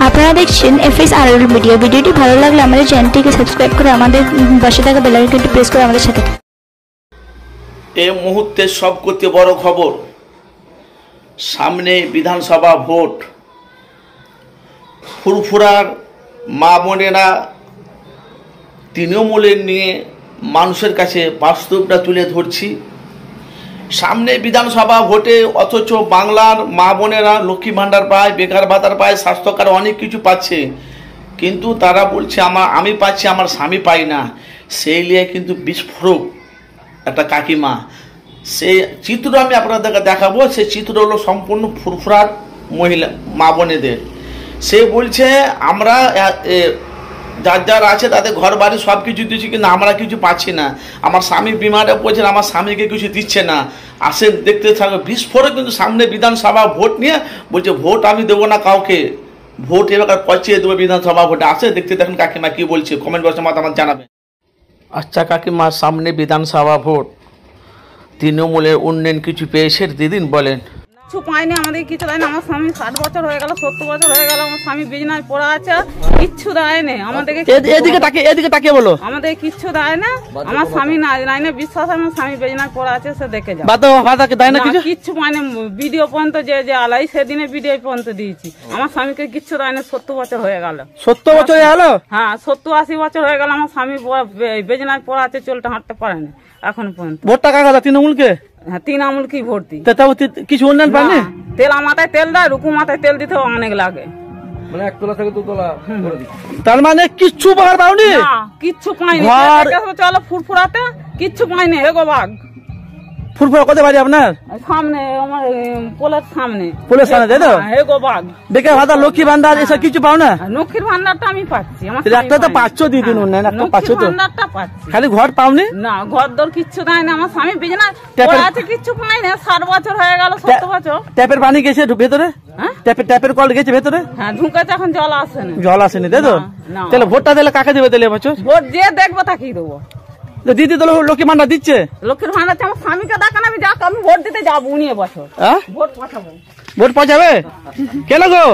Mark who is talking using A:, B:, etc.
A: আপনারা দেখছেন FSRL media. ভিডিওটি ভালো লাগলে আমাদের চ্যানেলটিকে সাবস্ক্রাইব করে আমাদের পাশে থাকা বেল আইকনটি প্রেস করে আমাদের সাথে।
B: এই মুহূর্তে সবচেয়ে বড় খবর, সামনে বিধানসভা ভোট। ফুরফুরার মা বোনেরা তৃণমূলের নিয়ে মানুষের কাছে বাস্তবটা তুলে ধরছি। সামনে বিধানসভা ভোটে, অথচ বাংলার মা বোনেরা লক্ষ্মী ভাণ্ডার পায়, বেকার ভাতার পায়, স্বাস্থ্য কার্ড অনেক কিছু পাচ্ছে, কিন্তু তারা বলছে আমি পাচ্ছি, আমার স্বামী পাই না। সেই নিয়ে কিন্তু বিস্ফোরক একটা কাকিমা, সেই চিত্র আমি আপনাদেরকে দেখাবো। সেই চিত্র হলো সম্পূর্ণ ফুরফুরার মহিলা মা বোনেদের। সে বলছে আমরা যার আছে তাদের ঘর বাড়ি সব কিছু দিচ্ছি, কিন্তু আমরা কিছু পাচ্ছি না। আমার স্বামী বিমারে পড়ছে, আমার স্বামীকে কিছু দিচ্ছে না। আসেন দেখতে থাকবে বিস্ফোরক। কিন্তু সামনে বিধানসভা ভোট নিয়ে বলছে ভোট আমি দেবো না কাউকে, ভোট এবার পচিয়ে দেবো বিধানসভা ভোটে। আসে দেখতে দেখেন কাকিমা কি বলছে, কমেন্ট বক্সে মতামত জানাবেন। আচ্ছা কাকিমা, সামনে বিধানসভা ভোট, তৃণমূলের উন্নয়ন কিছু পেয়েছে দিদিন বলেন?
C: কিছু পাইনি, আমাদের কিছু দেয়নি। আমার স্বামী 60 বছর হয়ে গেল, 70 বছর হয়ে গেল, আমার স্বামী বিজনেস পড়া আছে, কিচ্ছু দেয়নি আমাদেরকে।
B: এদিকে তাকিয়ে বলো,
C: আমাদের কিচ্ছু দেয় না। আমার স্বামী নাই না বিশ্বাস, আমার স্বামী বিজনেস পড়া আছে, সে দেখে যায়। কিচ্ছু পাইনি। ভিডিও পর্যন্ত যে আলাই সেদিনে ভিডিও পর্যন্ত দিয়েছি। আমার স্বামীকে কিচ্ছু দেয় না। 70 বছর হয়ে গেল।
B: 70 বছর হয়ে গেল? হ্যাঁ,
C: 70-80 বছর হয়ে গেল। আমার স্বামী বিজনেস পড়া আছে, চলতে হাঁটতে পারে না এখন পর্যন্ত।
B: ভোটটা কাকা তৃণমূলকে?
C: হ্যাঁ, তৃণমূল কি ভোট দিই?
B: কিছু উন্নয়ন পায়নি?
C: তেল মাথায় তেল দেয়, রুকু মাথায় তেল দিতে অনেক লাগে।
B: মানে 1 তলা থেকে 2 তলা করে দিই। তার মানে কিচ্ছু পাওয়ার পাওনি?
C: না, কিচ্ছু পাইনি। চলো ফুরফুরাতে কিচ্ছু পাইনি। হেগো বাঘ
B: ফুরফুরা কত বাড়ি আপনার?
C: সামনে আমার পোলের সামনে।
B: পোলের সামনে, তাই তো?
C: হেগো বাঘ।
B: বেকার ভাতা, লক্ষ্মী ভান্ডার এসব কিছু পাও না?
C: লক্ষ্মীর ভান্ডারটা আমি পাচ্ছি।
B: একটা তো পাচ্ছ দিদিন উন্নয়ন, একটা পাচ্ছ তো।
C: ভান্ডারটা পাচ্ছি,
B: খালি ঘর পাওনি?
C: না, ঘর দর কিচ্ছু দেয় না। আমার স্বামী বিজনেস আছে, কিচ্ছু পাই না। 60 বছর হয়ে গেল, 70 বছর।
B: ট্যাপের পানি গেছে ভেতরে? ট্যাপের কল গেছে ভেতরে?
C: হ্যাঁ, ঢুকেছে, এখন জল আসেনি।
B: জল আসেনি, তাই তো? তাহলে ভোটটা দিলে কাকে দেবে তাহলে এবছর?
C: ভোট যে দেখবো তাকেই দেবো।
B: দিদি তো লক্ষ্মী ভান্ডার দিচ্ছে।
C: লক্ষ্মীর ভান্ডার আমার স্বামীকে দেখান, আমি ভোট দিতে যাবো। উনি এবছর ভোট পাঠাবো।
B: ভোট পাঠাবে? কেন গো?